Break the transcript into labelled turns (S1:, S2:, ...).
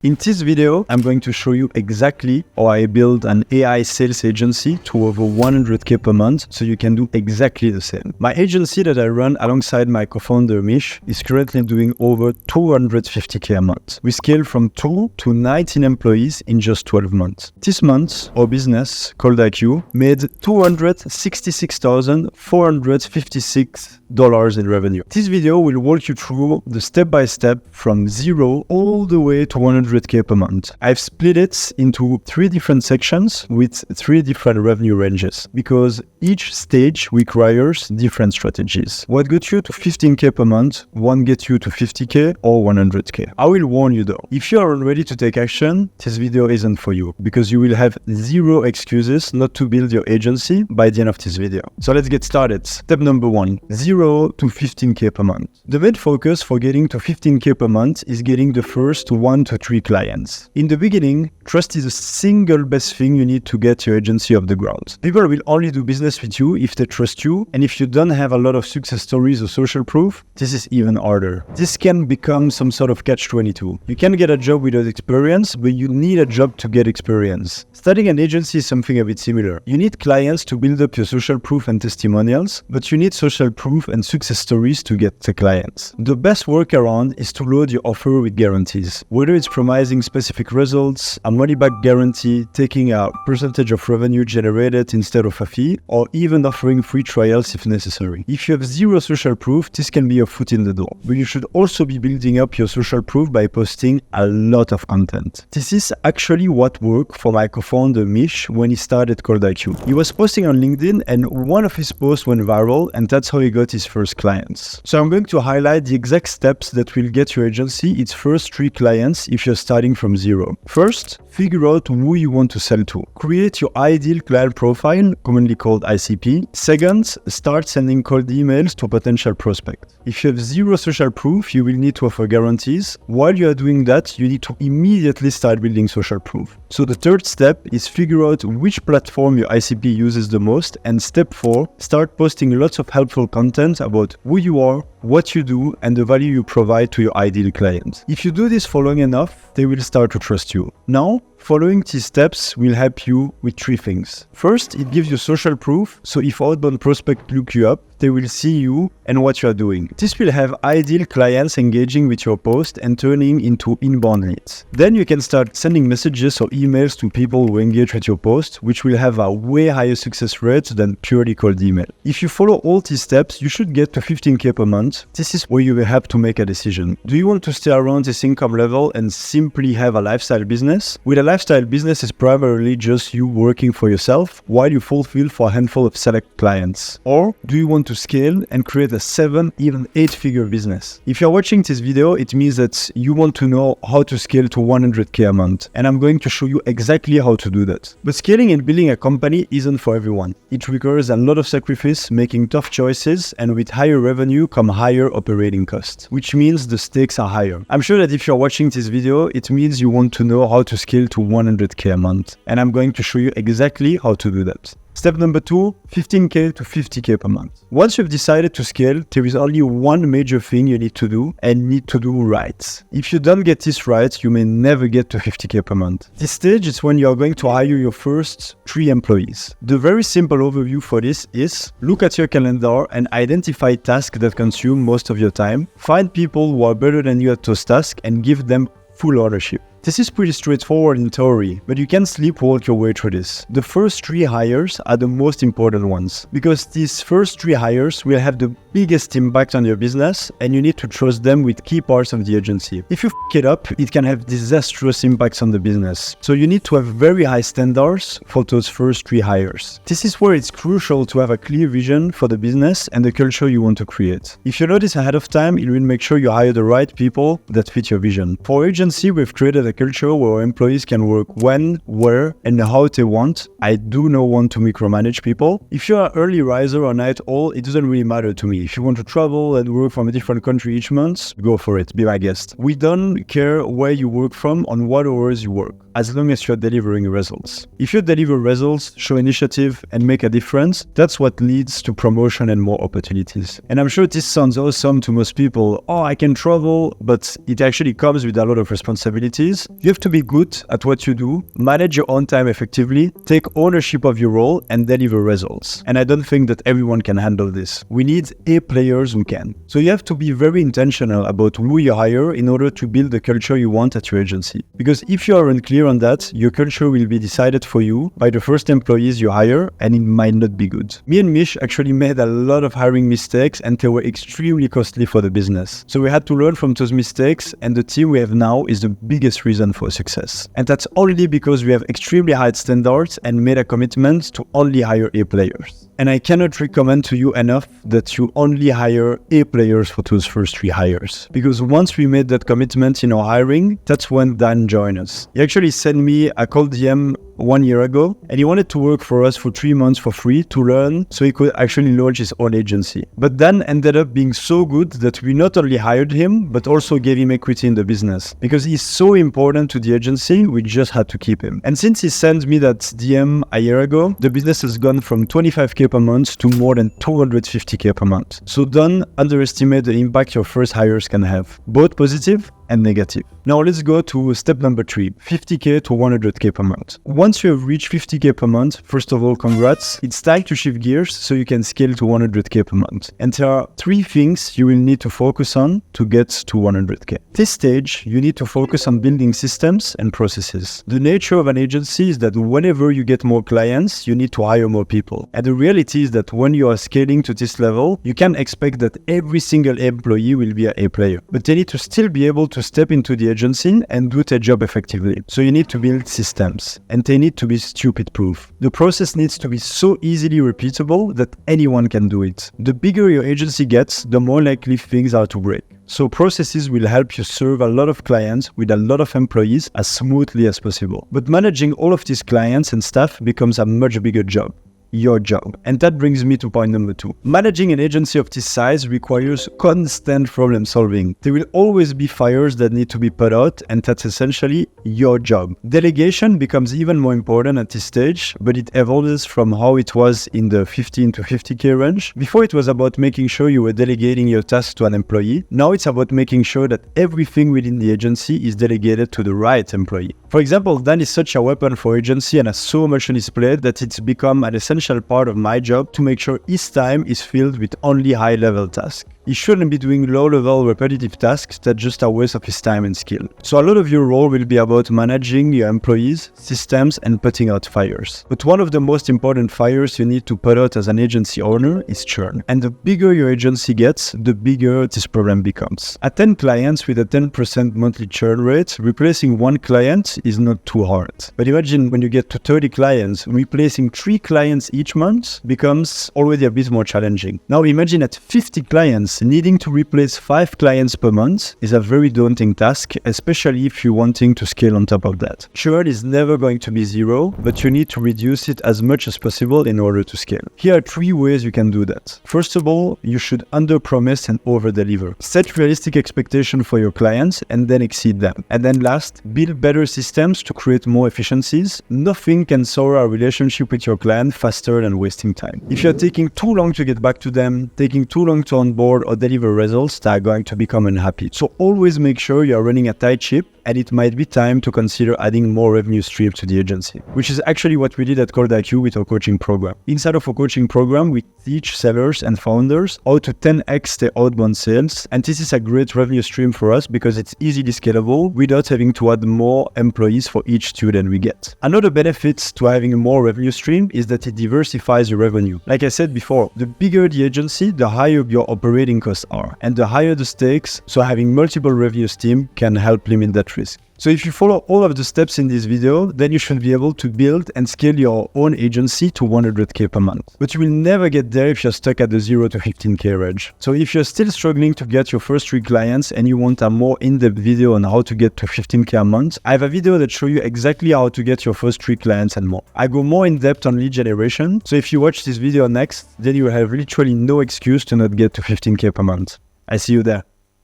S1: In this video, I'm going to show you exactly how I build an AI sales agency to over 100K per month so you can do exactly the same. My agency that I run alongside my co-founder Mish is currently doing over 250K a month. We scaled from 2 to 19 employees in just 12 months. This month, our business, called IQ, made $266,456 in revenue. This video will walk you through the step-by-step from zero all the way to 100K per month. I've split it into 3 different sections with 3 different revenue ranges because each stage requires different strategies. What got you to 15K per month won't get you to 50K or 100K. I will warn you though, if you aren't ready to take action, this video isn't for you because you will have 0 excuses not to build your agency by the end of this video. So let's get started. Step number 1, 0 to 15K per month. The main focus for getting to 15K per month is getting the first 1 to 3 clients. In the beginning, trust is the single best thing you need to get your agency off the ground. People will only do business with you if they trust you, and if you don't have a lot of success stories or social proof, this is even harder. This can become some sort of catch-22. You can get a job without experience, but you need a job to get experience. Starting an agency is something a bit similar. You need clients to build up your social proof and testimonials, but you need social proof and success stories to get the clients. The best workaround is to load your offer with guarantees. Whether it's promising specific results, a money-back guarantee, taking a percentage of revenue generated instead of a fee, or even offering free trials if necessary. If you have 0 social proof, this can be your foot in the door. But you should also be building up your social proof by posting a lot of content. This is actually what worked for my co-founder Mish when he started Cold IQ. He was posting on LinkedIn and one of his posts went viral, and that's how he got his first clients. So I'm going to highlight the exact steps that will get your agency its first 3 clients if you're starting from 0. First, figure out who you want to sell to. Create your ideal client profile, commonly called ICP. Second, start sending cold emails to potential prospects. If you have 0 social proof, you will need to offer guarantees. While you are doing that, you need to immediately start building social proof. So the third step is figure out which platform your ICP uses the most, and step 4, start posting lots of helpful content about who you are, what you do, and the value you provide to your ideal client. If you do this for long enough, they will start to trust you. Now, following these steps will help you with 3 things. First, it gives you social proof, so if outbound prospects look you up, they will see you and what you are doing. This will have ideal clients engaging with your post and turning into inbound leads. Then you can start sending messages or emails to people who engage with your post, which will have a way higher success rate than purely cold email. If you follow all these steps, you should get to 15K per month. This is where you will have to make a decision. Do you want to stay around this income level and simply have a lifestyle business? With a lifestyle business is primarily just you working for yourself while you fulfill for a handful of select clients. Or do you want to scale and create a 7, even 8-figure business? If you're watching this video, it means that you want to know how to scale to 100K a month, and I'm going to show you exactly how to do that. But scaling and building a company isn't for everyone. It requires a lot of sacrifice, making tough choices, and with higher revenue come higher operating costs, which means the stakes are higher. I'm sure that if you're watching this video, it means you want to know how to scale to 100K a month, and I'm going to show you exactly how to do that. Step number 2, 15K to 50K per month. Once you've decided to scale, there is only one major thing you need to do, and need to do right. If you don't get this right, you may never get to 50K per month. This stage is when you are going to hire your first 3 employees. The very simple overview for this is look at your calendar and identify tasks that consume most of your time. Find people who are better than you at those tasks and give them full ownership. This is pretty straightforward in theory, but you can sleepwalk your way through this. The first 3 hires are the most important ones, because these first 3 hires will have the biggest impact on your business, and you need to trust them with key parts of the agency. If you f it up, it can have disastrous impacts on the business. So you need to have very high standards for those first 3 hires. This is where it's crucial to have a clear vision for the business and the culture you want to create. If you know this ahead of time, it will make sure you hire the right people that fit your vision. For our agency, we've created a culture where employees can work when, where, and how they want. I do not want to micromanage people. If you're an early riser or night owl, it doesn't really matter to me. If you want to travel and work from a different country each month, go for it, be my guest. We don't care where you work from, on what hours you work, as long as you're delivering results. If you deliver results, show initiative, and make a difference, that's what leads to promotion and more opportunities. And I'm sure this sounds awesome to most people. Oh, I can travel, but it actually comes with a lot of responsibilities. is you have to be good at what you do, manage your own time effectively, take ownership of your role, and deliver results. And I don't think that everyone can handle this. We need A players who can. So you have to be very intentional about who you hire in order to build the culture you want at your agency. Because if you are unclear on that, your culture will be decided for you by the first employees you hire, and it might not be good. Me and Mish actually made a lot of hiring mistakes, and they were extremely costly for the business. So we had to learn from those mistakes, and the team we have now is the biggest reason for success. And that's only because we have extremely high standards and made a commitment to only hire A players. And I cannot recommend to you enough that you only hire A players for those first 3 hires. Because once we made that commitment in our hiring, that's when Dan joined us. He actually sent me a cold DM 1 year ago, and he wanted to work for us for 3 months for free to learn so he could actually launch his own agency. But Dan ended up being so good that we not only hired him, but also gave him equity in the business. Because he's so important to the agency, we just had to keep him. And since he sent me that DM a year ago, the business has gone from 25k per month to more than 250k per month. So don't underestimate the impact your first hires can have, both positive and negative. Now let's go to step number 3, 50k to 100k per month. Once you have reached 50k per month, first of all, congrats. It's time to shift gears so you can scale to 100k per month. And there are 3 things you will need to focus on to get to 100k. This stage, you need to focus on building systems and processes. The nature of an agency is that whenever you get more clients, you need to hire more people. And the reality is that when you are scaling to this level, you can expect that every single employee will be an A player. But they need to still be able to step into the agency and do their job effectively. So you need to build systems, and they need to be stupid proof. The process needs to be so easily repeatable that anyone can do it. The bigger your agency gets, the more likely things are to break. So processes will help you serve a lot of clients with a lot of employees as smoothly as possible. But managing all of these clients and staff becomes a much bigger job. Your job. And that brings me to point number 2. Managing an agency of this size requires constant problem solving. There will always be fires that need to be put out, and that's essentially your job. Delegation becomes even more important at this stage, but it evolves from how it was in the 15 to 50k range. Before, it was about making sure you were delegating your tasks to an employee. Now it's about making sure that everything within the agency is delegated to the right employee. For example, Dan is such a weapon for agency and has so much on his plate that it's become an essential part of my job to make sure his time is filled with only high-level tasks. He shouldn't be doing low-level repetitive tasks that just are waste of his time and skill. So a lot of your role will be about managing your employees, systems, and putting out fires. But one of the most important fires you need to put out as an agency owner is churn. And the bigger your agency gets, the bigger this problem becomes. At 10 clients with a 10% monthly churn rate, replacing 1 client is not too hard. But imagine when you get to 30 clients, replacing 3 clients each month becomes already a bit more challenging. Now imagine at 50 clients, needing to replace 5 clients per month is a very daunting task, especially if you're wanting to scale on top of that. Churn is never going to be 0, but you need to reduce it as much as possible in order to scale. Here are 3 ways you can do that. First of all, you should under-promise and over-deliver. Set realistic expectations for your clients and then exceed them. And then last, build better systems to create more efficiencies. Nothing can sour a relationship with your client faster than wasting time. If you're taking too long to get back to them, taking too long to onboard or deliver results, that are going to become unhappy. So always make sure you're running a tight ship, and it might be time to consider adding more revenue streams to the agency, which is actually what we did at CodeIQ with our coaching program. Inside of our coaching program, we teach sellers and founders how to 10x their outbound sales, and this is a great revenue stream for us because it's easily scalable without having to add more employees for each student we get. Another benefit to having a more revenue stream is that it diversifies your revenue. Like I said before, the bigger the agency, the higher your operating costs are, and the higher the stakes, so having multiple revenue streams can help limit that risk. So if you follow all of the steps in this video, then you should be able to build and scale your own agency to 100k per month. But you will never get there if you're stuck at the 0 to 15k range. So if you're still struggling to get your first 3 clients and you want a more in-depth video on how to get to 15k a month, I have a video that shows you exactly how to get your first 3 clients and more. I go more in depth on lead generation, so if you watch this video next, then you will have literally no excuse to not get to 15k per month. I see you there.